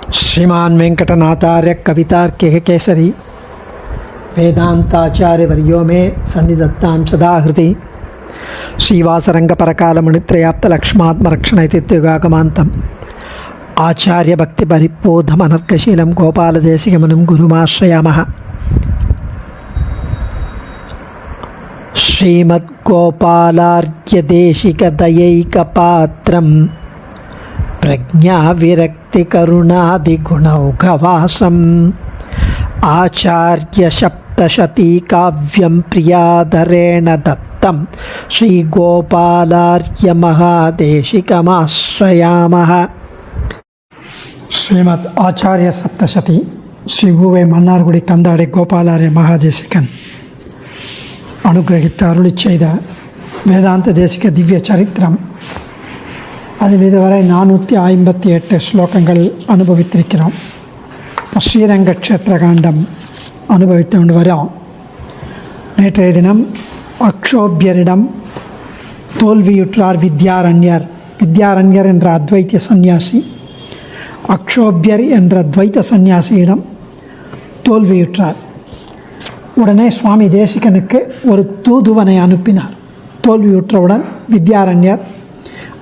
श्रीमान वेंकटनाथार्य कवितार्किक केसरी वेदांताचार्य वर्यो में सन्निधत्तां सदा हृदि श्रीवासरंग परकालमुनित्रयाप्त लक्ष्मात्मरक्षणैतित्युगागमान्तम् आचार्य भक्ति परिपोधमनर्कशीलं गोपालदेशिकमुनिं गुरुमाश्रयामः। श्रीमद्गोपालार्घ्यदेशिकदयैकपात्रं प्रज्ञाविरक्तिकरुणादिगुणौघवासम् आचार्यसप्तशतीकाव्यं प्रियाधरेण दत्तं श्रीगोपालार्घ्यमहादेशिकमाश्रयामः। श्रीमद् आचार्य सप्तशती श्री ஊவே மன்னார்குடி கந்தாடை கோபாலாரிய மகாதேசிகன் அனுகிரகித்து அருளி செய்த வேதாந்த தேசிக திவ்ய சரித்திரம். அதில் இதுவரை 458 ஸ்லோகங்கள் அனுபவித்திருக்கிறோம். ஸ்ரீரங்க க்ஷேத்திர காண்டம் அனுபவித்து கொண்டு வரோம். நேற்றைய தினம் அக்ஷோபியரிடம் தோல்வியுற்றார் வித்யாரண்யர். வித்யாரண்யர் என்ற அத்வைத்திய சந்நியாசி அக்ஷோபியர் என்ற துவைத்த சந்நியாசியிடம் தோல்வியுற்றார். உடனே சுவாமி தேசிகனுக்கு ஒரு தூதுவனை அனுப்பினார். தோல்வியுற்றவுடன் வித்யாரண்யர்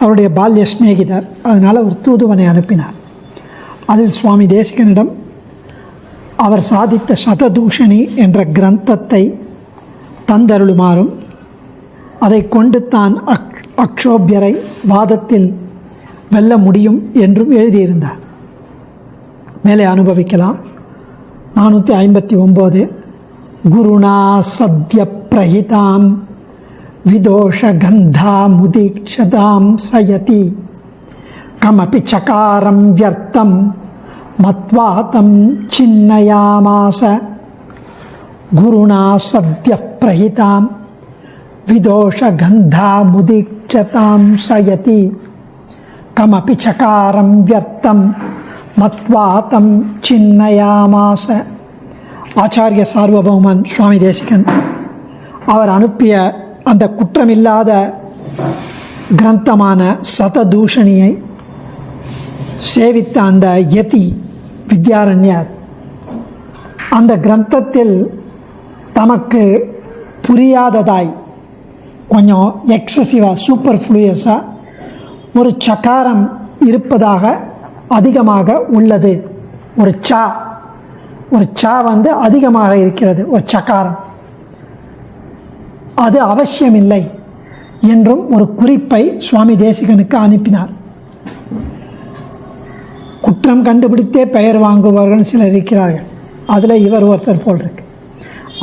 அவருடைய பால்ய சிநேகிதர், அதனால் ஒரு தூதுவனை அனுப்பினார். அதில் சுவாமி தேசிகனிடம் அவர் சாதித்த சததூஷணி என்ற கிரந்தத்தை தந்தருளுமாறும் அதை கொண்டு தான் அக்ஷோபியரை வாதத்தில் வெல்ல முடியும் என்றும் எழுதியிருந்தார். மேலே அனுபவிக்கலாம். 459 குருணா சத்ய பிரஹிதாம் விதோஷகந்தாமுதீக்ஷதாம் சயதி கமபி சகாரம் வியர்த்தம் மத்வாதம் சின்னயாமாச. குருணா சத்ய பிரஹிதாம் விதோஷகந்தாமுதீக்ஷதாம் சயதி கமபி சகாரம் வியர்த்தம் மத்வாதம் சின்னயாமாச. ஆச்சாரிய சார்வபௌமன் சுவாமி தேசிகன் அவர் அனுப்பிய அந்த குற்றமில்லாத கிரந்தமான சததூஷணியை சேவித்த அந்த யதி வித்யாரண்யர் அந்த கிரந்தத்தில் தமக்கு புரியாததாய் கொஞ்சம் எக்ஸசிவாக சூப்பர்ஃப்ளூயஸாக ஒரு சகாரம் இருப்பதாக அதிகமாக உள்ளது. ஒரு சா வந்து அதிகமாக இருக்கிறது, ஒரு சகாரம், அது அவசியமில்லை என்றும் ஒரு குறிப்பை சுவாமி தேசிகனுக்கு அனுப்பினார். குற்றம் கண்டுபிடித்தே பெயர் வாங்குபவர்கள் சிலர் இருக்கிறார்கள். அதில் இவர் ஒருத்தர் போல் இருக்கு.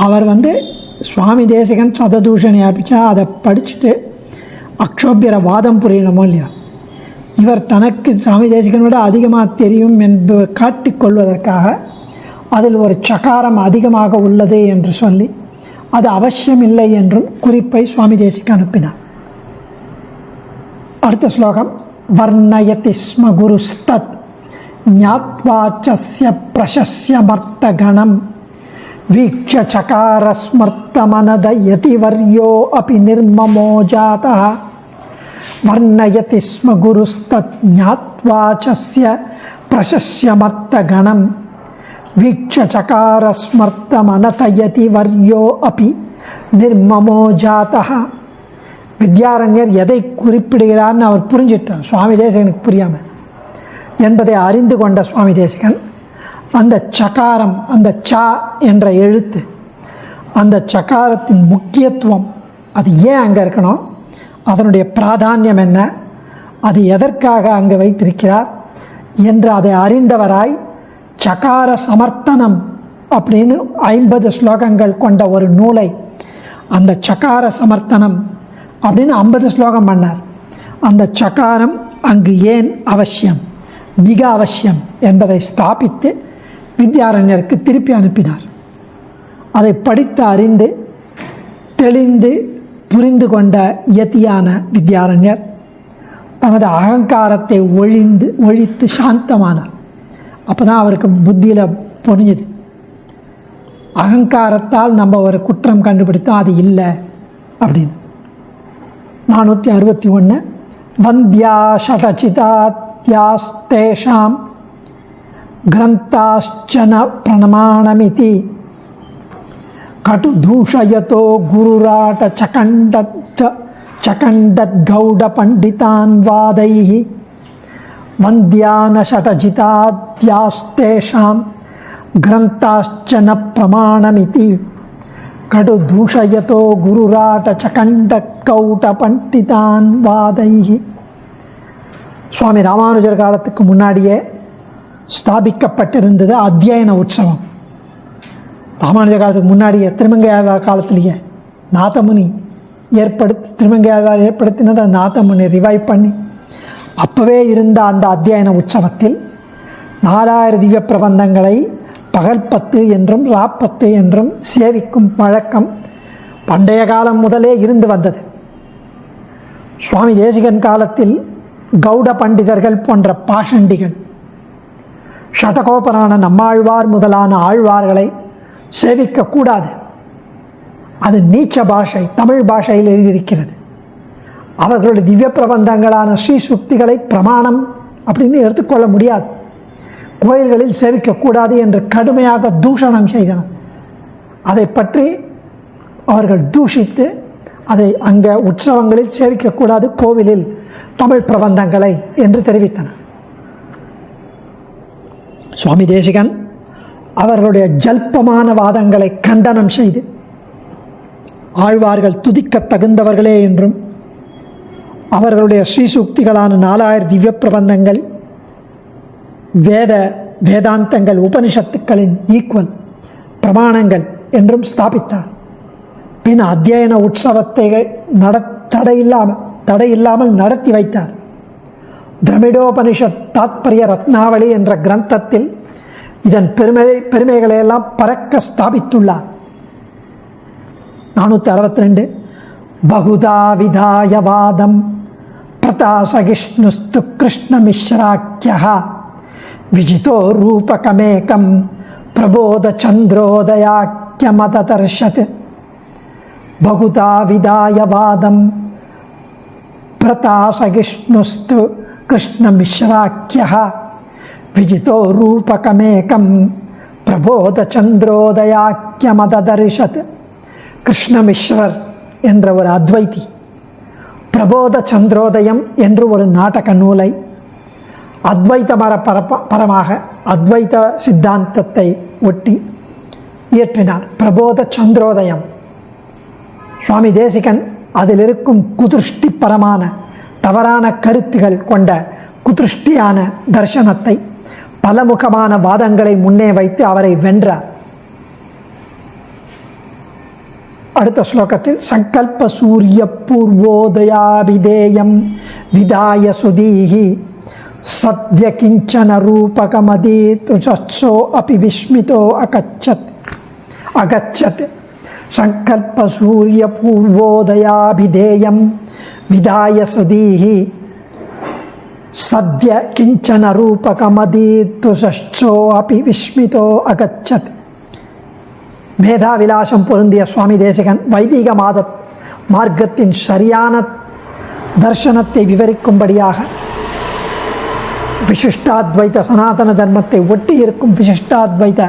அவர் சுவாமி தேசிகன் சததூஷணி ஆரம்பித்தா அதை படிச்சுட்டு அக்ஷோபியரை வாதம் புரியணுமோ இல்லையா, இவர் தனக்கு சுவாமி தேசிகனோட அதிகமாக தெரியும் என்பதை காட்டிக்கொள்வதற்காக அதில் ஒரு சகாரம் அதிகமாக உள்ளது என்று சொல்லி அது அவசியமில்லை என்றும் குறிப்பை சுவாமி தேசிகன் அனுப்பினார். அடுத்த ஸ்லோகம். வர்ணயதி ஸ்ம குருஸ்தத் ஞாத்வாச்சஸ்ய பிரசஸ்யமர்த்தகணம் வீக்ஷ சகார ஸ்மர்த்தமனத யதிவர்யோ அபி நிர்மமோ ஜாதः. வர்ணயதி ஸ்ம குருஸ்தத் ஞாத்வாச்சஸ்ய பிரசஸ்யமர்த்தகணம் வீக்ஷ சகார ஸ்மர்த்தமனத யதிவர்யோ அபி நிர்மமோ ஜாதः. வித்யாரண்யர் எதை குறிப்பிடுகிறார்னு அவர் புரிஞ்சிட்டார், சுவாமி தேசிகனுக்கு புரியாமல் என்பதை அறிந்து கொண்ட சுவாமி தேசிகன் அந்த சகாரம், அந்த சா என்ற எழுத்து, அந்த சகாரத்தின் முக்கியத்துவம், அது ஏன் அங்கே இருக்கணும், அதனுடைய பிராதானியம் என்ன, அது எதற்காக அங்கே வைத்திருக்கிறார் என்று அதை அறிந்தவராய் சகார சமர்த்தனம் அப்படின்னு 50 ஸ்லோகங்கள் கொண்ட ஒரு நூலை, அந்த சகார சமர்த்தனம் அப்படின்னு 50 ஸ்லோகம் பண்ணார். அந்த சகாரம் அங்கு ஏன் அவசியம், மிக அவசியம் என்பதை ஸ்தாபித்து வித்யாரண்யருக்கு திருப்பி அனுப்பினார். அதை படித்து அறிந்து தெளிந்து புரிந்து கொண்ட யதியான வித்யாரண்யர் தனது அகங்காரத்தை ஒழித்து சாந்தமானார். அப்போ தான் அவருக்கு புத்தியில் பொறிஞ்சுது, அகங்காரத்தால் நம்ம ஒரு குற்றம் கண்டுபிடித்தோம், அது இல்லை அப்படின்னு. 461 வந்தியா ஷடச்சிதாத்யாஸ்தேஷாம் கிரந்தாச்சன பிரணமாணமிதி கடு தூஷயதோ குருராட சகண்டத் கௌட பண்டிதான் வாதைஹி வந்தியான ஷடஜிதாத்யாஸ்தேஷாம் கிரந்தாச்சன பிரமாணமிதி கடு தூஷயதோ குருராட சகண்டத் கௌட பண்டிதான் வாதைஹி. சுவாமி ராமானுஜர் காலத்துக்கு முன்னாடியே ஸ்தாபிக்கப்பட்டிருந்தது அத்தியன உற்சவம். ராமானுஜர் காலத்துக்கு முன்னாடியே திருமங்கையாழ்வார் காலத்திலேயே நாதமுனி திருமங்கையாழ்வார் ஏற்படுத்தினதை நாதமுனி ரிவைவ் பண்ணி அப்போவே இருந்த அந்த அத்தியன உற்சவத்தில் 4000 திவ்ய பிரபந்தங்களை பகல் 10 என்றும் ரா 10 என்றும் சேவிக்கும் வழக்கம் பண்டைய காலம் முதலே இருந்து வந்தது. சுவாமி தேசிகன் காலத்தில் கௌட பண்டிதர்கள் போன்ற பாஷண்டிகள் ஷடகோபரான நம்மாழ்வார் முதலான ஆழ்வார்களை சேவிக்கக்கூடாது. அது நீச்ச பாஷை, தமிழ் பாஷையில் எழுதியிருக்கிறது. அவர்களுடைய திவ்ய பிரபந்தங்களான ஸ்ரீசுக்திகளை பிரமாணம் அப்படின்னு எடுத்துக்கொள்ள முடியாது, கோயில்களில் சேவிக்கக்கூடாது என்று கடுமையாக தூஷணம் செய்தனர். அதை பற்றி அவர்கள் தூஷித்து அதை அங்கே உற்சவங்களில் சேவிக்கக்கூடாது, கோவிலில் தமிழ் பிரபந்தங்களை என்று தெரிவித்தனர். சுவாமி தேசிகன் அவர்களுடைய ஜல்பமான வாதங்களை கண்டனம் செய்து ஆழ்வார்கள் துதிக்க தகுந்தவர்களே என்றும் அவர்களுடைய ஸ்ரீசூக்திகளான 4000 திவ்ய பிரபந்தங்கள் வேதாந்தங்கள் உபனிஷத்துக்களின் ஈக்குவல் பிரமாணங்கள் என்றும் ஸ்தாபித்தார். பின் அத்தியன உற்சவத்தை தடையில்லாமல் நடத்தி வைத்தார். திரமிடோபனிஷத் தாத்பரிய ரத்னாவளி என்ற கிரந்தத்தில் இதன் பெருமைகளையெல்லாம் பறக்க ஸ்தாபித்துள்ளார். 462 பகுதா விதாயவாதம் பிரதாசகிஷ்ணுஸ்து கிருஷ்ணமிஸ்ராக்கியः விஜிதோ ரூபகமேகம் பிரபோத சந்திரோதயாக்கியமததர்ஷத். பகுதா விதாயவாதம் பிரதாசகிஷ்ணுஸ்து கிருஷ்ணமிஸ்ராக்கியः விஜிதோ ரூபகமேகம் பிரபோத சந்திரோதயாக்கியமததர்ஷத். கிருஷ்ணமிஸ்ரர் என்ற ஒரு அத்வைதி பிரபோத சந்திரோதயம் என்று ஒரு நாடக நூலை அத்வைத பரமாக அத்வைத சித்தாந்தத்தை ஒட்டி இயற்றினார். பிரபோத சந்திரோதயம். சுவாமி தேசிகன் அதில் இருக்கும் குதிருஷ்டிபரமான தவறான கருத்துகள் கொண்ட குதிருஷ்டியான தர்சனத்தை பலமுகமான வாதங்களை முன்னே வைத்து அவரை வென்றார். அடுத்த ஸ்லோகத்தில் சங்கல்ப சூரிய பூர்வோதயாபிதேயம் விதாய சுதீஹி சத்ய கிஞ்சன ரூபகமதி துஷோ அபி விஸ்மிதோ அகச்சத். சங்கல்ப சூரிய பூர்வோதயாபிதேயம் விதாய சுதீஹி சத்ய கிஞ்சன ரூபகமதி துஷோ அபி விஸ்மிதோ அகச்சத். மேதாவிலாசம் பொருந்திய சுவாமி தேசிகன் வைதிக மார்க்கத்தின் சரியான தர்சனத்தை விவரிக்கும்படியாக விசிஷ்டாத்வைத சனாதன தர்மத்தை ஒட்டி இருக்கும் விசிஷ்டாத்வைத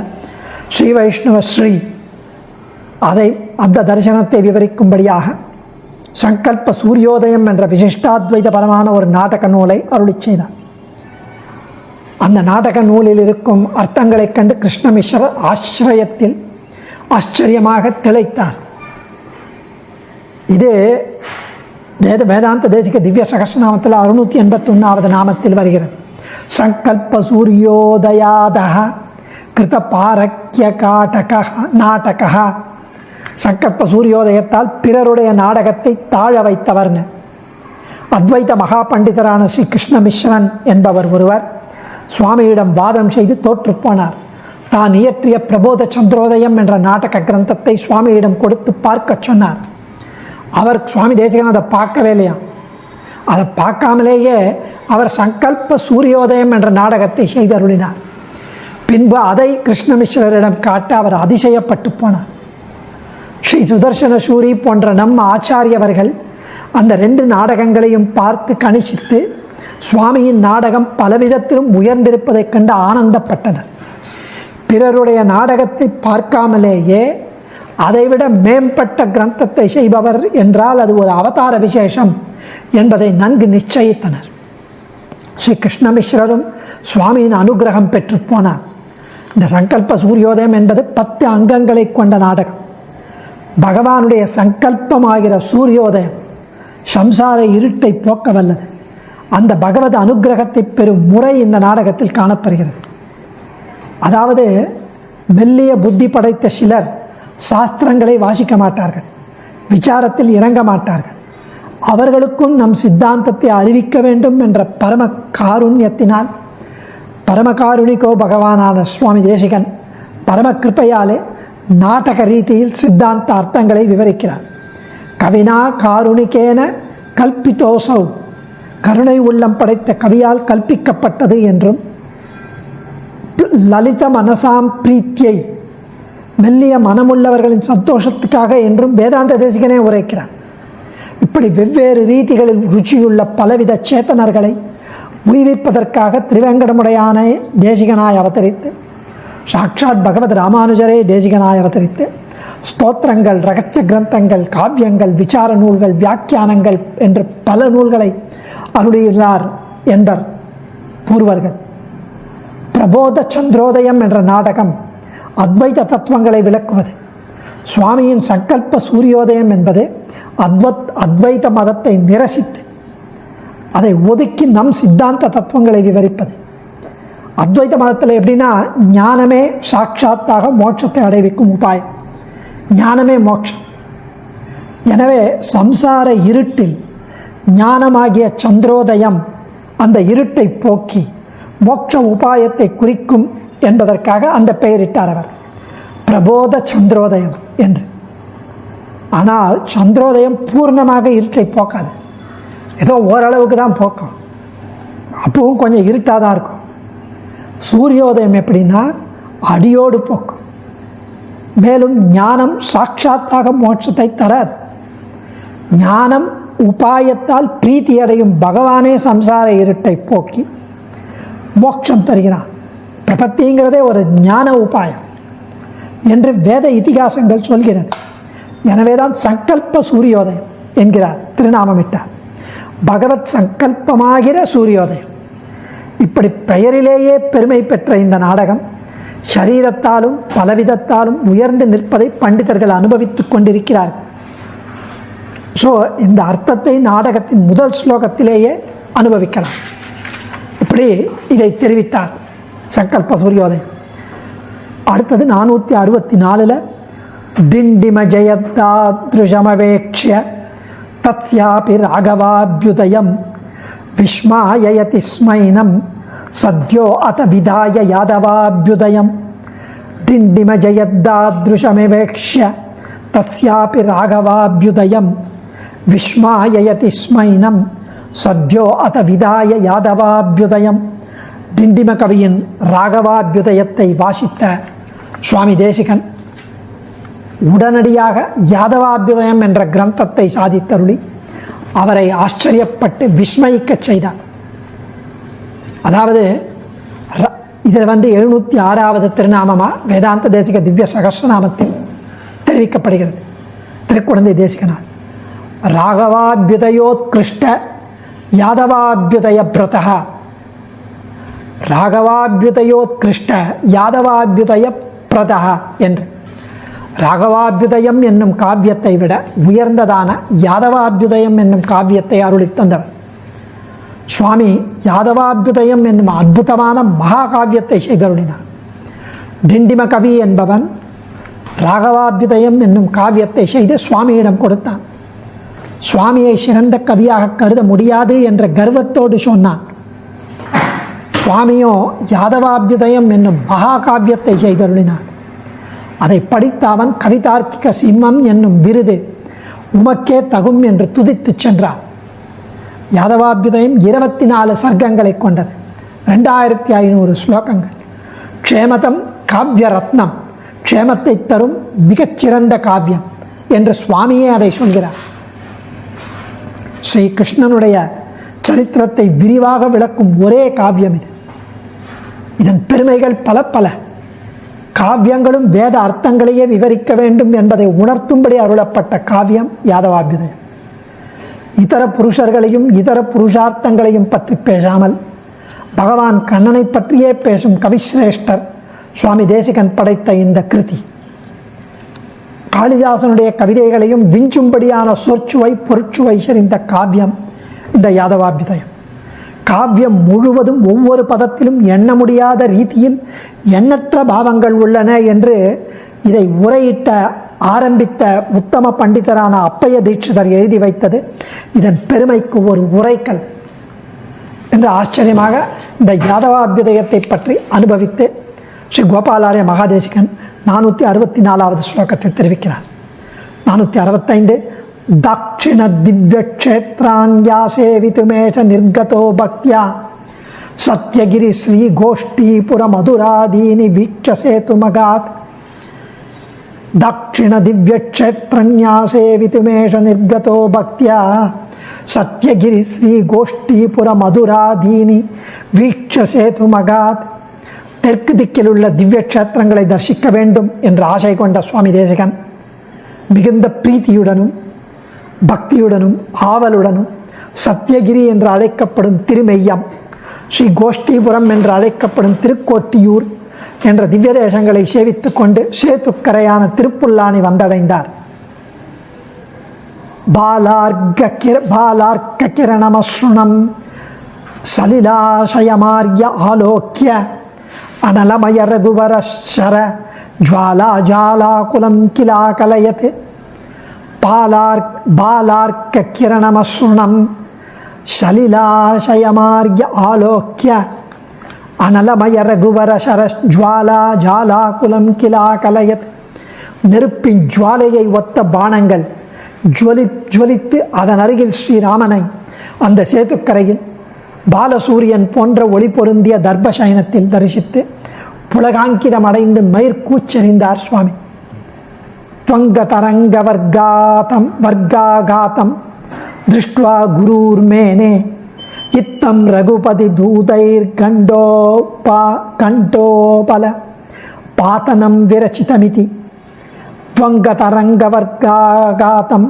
ஸ்ரீ வைஷ்ணவ ஸ்ரீ அந்த தரிசனத்தை விவரிக்கும்படியாக சங்கல்ப சூரியோதயம் என்ற விசிஷ்டாத்வைத பரமான ஒரு நாடக நூலை அருளி செய்தார். அந்த நாடக நூலில் இருக்கும் அர்த்தங்களைக் கண்டு கிருஷ்ணமிஸ்ரர் ஆசிரியத்தில் ஆச்சரியமாக திளைத்தார். இது வேதாந்த தேசிக திவ்ய சகஸ்ரநாமத்தில் 681வது நாமத்தில் வருகிறது. சங்கல்ப சூரியோதயாதஹ கிருத பாரக்கிய நாடக. சங்கல்ப சூரியோதயத்தால் பிறருடைய நாடகத்தை தாழ வைத்தவர்னு அத்வைத மகா பண்டிதரான ஸ்ரீ கிருஷ்ணமிஸ்ரன் என்பவர் ஒருவர் சுவாமியிடம் வாதம் செய்து தோற்றுப்போனார். தான் இயற்றிய பிரபோத சந்திரோதயம் என்ற நாடக கிரந்தத்தை சுவாமியிடம் கொடுத்து பார்க்க சொன்னார். அவர் சுவாமி தேசிகன் அதை பார்க்கவே இல்லையா. அதை பார்க்காமலேயே அவர் சங்கல்ப சூரியோதயம் என்ற நாடகத்தை செய்தருளினார். பின்பு அதை கிருஷ்ணமிஸ்ரரிடம் காட்ட அவர் அதிசயப்பட்டு போனார். ஸ்ரீ சுதர்சன சூரி போன்ற நம் ஆச்சாரியவர்கள் அந்த 2 நாடகங்களையும் பார்த்து கணிசித்து சுவாமியின் நாடகம் பலவிதத்திலும் உயர்ந்திருப்பதைக் கண்டு ஆனந்தப்பட்டனர். பிறருடைய நாடகத்தை பார்க்காமலேயே அதைவிட மேம்பட்ட கிரந்தத்தை செய்பவர் என்றால் அது ஒரு அவதார விசேஷம் என்பதை நன்கு நிச்சயித்தனர். ஸ்ரீ கிருஷ்ணமிஸ்ரரும் சுவாமியின் அனுகிரகம் பெற்று போனார். இந்த சங்கல்ப சூரியோதயம் என்பது 10 அங்கங்களை கொண்ட நாடகம். பகவானுடைய சங்கல்பமாகிற சூரியோதயம் சம்சார இருட்டை போக்க வல்லது. அந்த பகவத் அனுகிரகத்தை பெறும் முறை இந்த நாடகத்தில் காணப்படுகிறது. அதாவது மெல்லிய புத்தி படைத்த சிலர் சாஸ்திரங்களை வாசிக்க மாட்டார்கள், விசாரத்தில் இறங்க மாட்டார்கள். அவர்களுக்கும் நம் சித்தாந்தத்தை அறிவிக்க வேண்டும் என்ற பரம காருண்யத்தினால் பரமகாருணிகோ பகவானான சுவாமி தேசிகன் பரம கிருப்பையாலே நாடக ரீதியில் சித்தாந்த அர்த்தங்களை விவரிக்கிறார். கவினா காருணிகேன கல்பிதோசௌ, கருணை உள்ளம் படைத்த கவியால் கல்பிக்கப்பட்டது என்றும், லலித மனசாம் பிரீத்தியை, மெல்லிய மனமுள்ளவர்களின் சந்தோஷத்துக்காக என்றும் வேதாந்த தேசிகனே உரைக்கிறார். இப்படி வெவ்வேறு ரீதிகளில் ருச்சியுள்ள பலவித சேத்தனர்களை உய்விப்பதற்காக திருவேங்கடமுடையானே தேசிகனாய் அவதரித்து, சாட்சாத் பகவத் ராமானுஜரே தேசிகனாய் அவதரித்து ஸ்தோத்திரங்கள், ரகசிய கிரந்தங்கள், காவியங்கள், விசார நூல்கள், வியாக்கியானங்கள் என்று பல நூல்களை அருளியுள்ளார் என்பர் பூர்வர்கள். பிரபோத சந்திரோதயம் என்ற நாடகம் அத்வைத தத்துவங்களை விளக்குவது. சுவாமியின் சங்கல்ப சூரியோதயம் என்பது அத்வைத மதத்தை நிரசித்து அதை ஒதுக்கி நம் சித்தாந்த தத்துவங்களை விவரிப்பது. அத்வைத மதத்தில் எப்படின்னா, ஞானமே சாட்சாத்தாக மோட்சத்தை அடைவிக்கும் உபாயம், ஞானமே மோட்சம். எனவே சம்சார இருட்டில் ஞானமாகிய சந்திரோதயம் அந்த இருட்டை போக்கி மோட்ச உபாயத்தை குறிக்கும் என்பதற்காக அந்த பெயரிட்டார் அவர், பிரபோத சந்திரோதயம் என்று. ஆனால் சந்திரோதயம் பூர்ணமாக இருட்டை போக்காது, ஏதோ ஓரளவுக்கு தான் போக்கும், அப்பவும் கொஞ்சம் இருட்டாக தான் இருக்கும். சூரியோதயம் எப்படின்னா அடியோடு போக்கும். மேலும் ஞானம் சாட்சாத்தாக மோட்சத்தை தராது. ஞானம் உபாயத்தால் பிரீத்தி அடையும் பகவானே சம்சார இருட்டை போக்கி மோட்சம் தருகிறான். பிரபத்திங்கிறதே ஒரு ஞான உபாயம் என்று வேத இதிகாசங்கள் சொல்கிறது. எனவேதான் சங்கல்ப சூரியோதயம் என்கிறார், திருநாமமிட்டார். பகவத் சங்கல்பமாகிற சூரியோதயம். இப்படி பெயரிலேயே பெருமை பெற்ற இந்த நாடகம் சரீரத்தாலும் பலவிதத்தாலும் உயர்ந்து நிற்பதை பண்டிதர்கள் அனுபவித்து கொண்டிருக்கிறார்கள். ஸோ இந்த அர்த்தத்தை நாடகத்தின் முதல் ஸ்லோகத்திலேயே அனுபவிக்கலாம். இப்படி இதை தெரிவித்தார் சங்கல்ப சூரியோதயம். அடுத்தது 464 திண்டிம ஜெயத்தாத்ருஷமவேக்ஷ்ய தஸ்யாபி ராகவாபியுதயம் விஸ்மாயயதி ஸ்மைனம் சத்யோ அத விதாய யாதவாபியுதயம். திண்டிம ஜெயத்தாத்ருஷமவேக்ஷ்ய தஸ்யாபி ராகவாபியுதயம் விஸ்மாயயதி ஸ்மைனம் சத்யோ அத விதாய யாதவாபியுதயம். டிண்டிம கவியின் ராகவாபியுதயத்தை வாசித்த சுவாமி தேசிகன் உடனடியாக யாதவாபியுதயம் என்ற கிரந்தத்தை சாதித்தருளி அவரை ஆச்சரியப்பட்டு விஸ்மயிக்கச் செய்தார். அதாவது இதில் 706வது திருநாமமாக வேதாந்த தேசிக திவ்ய சகஸ்ரநாமத்தில் தெரிவிக்கப்படுகிறது. திருக்குடந்தை தேசிகனார் ராகவாபியுதயோத்கிருஷ்ட யாதவாபியுதய பிரதः, ராகவாபியுதயோத்கிருஷ்ட யாதவாபியுதய பிரதः என்று. ராகவாபியுதயம் என்னும் காவியத்தை விட உயர்ந்ததான யாதவாபியுதயம் என்னும் காவியத்தை அருளித்தந்தவர் சுவாமி. யாதவாபியுதயம் என்னும் அற்புதமான மகாகாவியத்தை செய்தருளினார். டிண்டிம கவி என்பவன் ராகவாபியுதயம் என்னும் காவியத்தை செய்து சுவாமியிடம் கொடுத்தான். சுவாமியை சிறந்த கவியாக கருத முடியாது என்ற கர்வத்தோடு சொன்னான். சுவாமியோ யாதவாபியுதயம் என்னும் மகாகாவியத்தை செய்தருளினார். அதை படித்த அவன் கவிதார்க்கிக சிம்மம் என்னும் விருது உமக்கே தகும் என்று துதித்து சென்றான். யாதவாபியுதயம் 24 சர்க்கங்களை கொண்டது, 2500 ஸ்லோகங்கள். க்ஷேமதம் காவிய ரத்னம், க்ஷேமத்தை தரும் மிகச்சிறந்த காவியம் என்று சுவாமியே அதை சொல்கிறார். ஸ்ரீ கிருஷ்ணனுடைய சரித்திரத்தை விரிவாக விளக்கும் ஒரே காவியம் இது. இதன் பெருமைகள் பல பல. காவியங்களும் வேத அர்த்தங்களையே விவரிக்க வேண்டும் என்பதை உணர்த்தும்படி அருளப்பட்ட காவியம் யாதவாபியுதயம். இதர புருஷர்களையும் இதர புருஷார்த்தங்களையும் பற்றி பேசாமல் பகவான் கண்ணனை பற்றியே பேசும் கவிசிரேஷ்டர் சுவாமி தேசிகன் படைத்த இந்த கிருதி. காளிதாசனுடைய கவிதைகளையும் விஞ்சும்படியான சொற்சுவை பொருட்சுவை செறிந்த காவியம் இந்த யாதவாபியுதயம். காவியம் முழுவதும் ஒவ்வொரு பதத்திலும் எண்ண முடியாத ரீதியில் எண்ணற்ற பாவங்கள் உள்ளன என்று இதை உரையிட்ட ஆரம்பித்த உத்தம பண்டிதரான அப்பைய தீட்சிதர் எழுதி வைத்தது இதன் பெருமைக்கு ஒரு உரைக்கல் என்று ஆச்சரியமாக இந்த யாதவாபியுதயத்தை பற்றி அனுபவித்து ஸ்ரீ கோபாலாரிய மகாதேசிகன் 464வது ஸ்லோகத்தை தெரிவிக்கிறார். 465 தக்ஷிண திவ்யக்ஷேத்ராண்யா சேவிதுமேஷ நிர்கதோ பக்தியா சத்யகிரி ஸ்ரீ கோஷ்டீபுர மதுராதீனி வீக்ஷசேது மகாத். தக்ஷிண திவ்யக்ஷேத்ரண்யா சேவிதுமேஷ நிர்கதோ பக்தியா சத்யகிரி ஸ்ரீ கோஷ்டீபுர மதுராதீனி வீக்ஷசேது மகாத். தெற்கு திக்கில் உள்ள திவ்ய க்ஷேத்திரங்களை தரிசிக்க வேண்டும் என்ற ஆசை கொண்ட சுவாமி தேசிகன் மிகுந்த பிரீத்தியுடனும் பக்தியுடனும் ஆவலுடனும் சத்யகிரி என்று அழைக்கப்படும் திருமெய்யம், ஸ்ரீ கோஷ்டீபுரம் என்று அழைக்கப்படும் திருக்கோட்டியூர் என்ற திவ்ய தேசங்களை சேவித்து கொண்டு சேத்துக்கரையான திருப்புல்லானி வந்தடைந்தார். பாலார்க்க கிரணமஸ்ருணம் சலிலாசயமார்ய ஆலோக்கிய அனலமய ரகுவர சர ஜ்வாலா ஜாலாகுலம் கிலாகலயத். பாலார்க்க கிரணமஸ்ருணம் சலிலாசயமார்ய ஆலோக்கிய அனலமய ரகுவர சர ஜ்வாலா ஜாலாகுலம் கிலாகலயத். நெருப்பின் ஜுவாலையை ஒத்த பானங்கள் ஜுவலித்து அதன் அருகில் ஸ்ரீராமனை அந்த சேத்துக்கரையில் பாலசூரியன் போன்ற ஒளி பொருந்திய தர்பசயனத்தில் தரிசித்து புலகாங்கிதம் அடைந்து மயிர்கூச்செறிந்தார் சுவாமி. துவங்க தரங்க வர்க்காகாதம் திருஷ்டுவா குரூர்மேனே இத்தம் ரகுபதி தூதைர் கண்டோபல பாதனம் விரச்சிதமிதி. துவங்க தரங்க வர்க்காகாதம்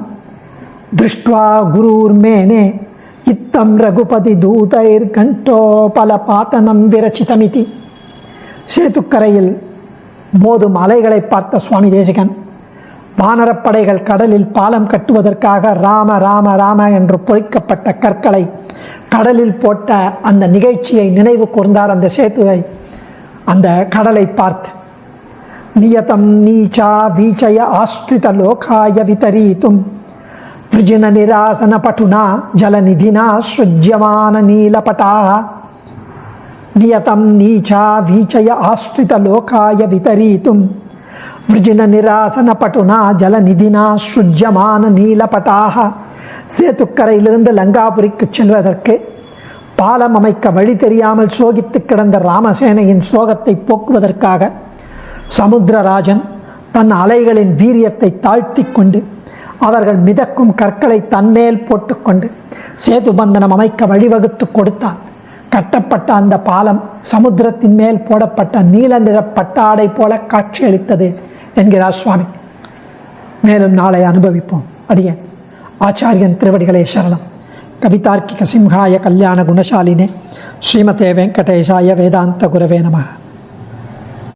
திருஷ்டுவா குரூர்மேனே இத்தம் ரகுபதி தூதைர் கண்டோபல பாதனம் விரச்சிதமிதி. சேத்துக்கரையில் மோதும் அலைகளை பார்த்த சுவாமி தேசிகன் வானரப்படைகள் கடலில் பாலம் கட்டுவதற்காக ராம ராம ராம என்று பொறிக்கப்பட்ட கற்களை கடலில் போட்ட அந்த நிகழ்ச்சியை நினைவு கூர்ந்தார். அந்த சேத்துவை அந்த கடலை பார்த்து நியதம் நீச்சா வீச்சய ஆஸ்ரித லோகாய விதரீதும் விருஜின நிராசன பட்டுனா ஜலநிதினா ஸ்ருஜ்யமான நீலபட்டாः. நியதம் நீச்சா வீச்சய ஆஸ்ரித லோகாய விதரீதும் விருஜின நிராசன பட்டுனா ஜலநிதினா ஸ்ருஜ்யமான நீலபட்டாः. சேத்துக்கரையிலிருந்து லங்காபுரிக்கு செல்வதற்கு பாலம் அமைக்க வழி தெரியாமல் சோகித்து கிடந்த ராமசேனையின் சோகத்தை போக்குவதற்காக சமுத்திரராஜன் தன் அலைகளின் வீரியத்தை தாழ்த்தி கொண்டு அவர்கள் மிதக்கும் கற்களை தன்மேல் போட்டுக்கொண்டு சேது பந்தனம் அமைக்க வழிவகுத்து கொடுத்தான். கட்டப்பட்ட அந்த பாலம் சமுத்திரத்தின் மேல் போடப்பட்ட நீல நிற பட்டாடை போல காட்சியளித்தது என்கிறார் சுவாமி. மேலும் நாளை அனுபவிப்போம். அடியேன் ஆச்சாரியன் திருவடிகளே சரணம். கவிதார்க்கிக சிம்ஹாய கல்யாண குணசாலினே ஸ்ரீமதே வெங்கடேஷாய வேதாந்த குரவே நமः.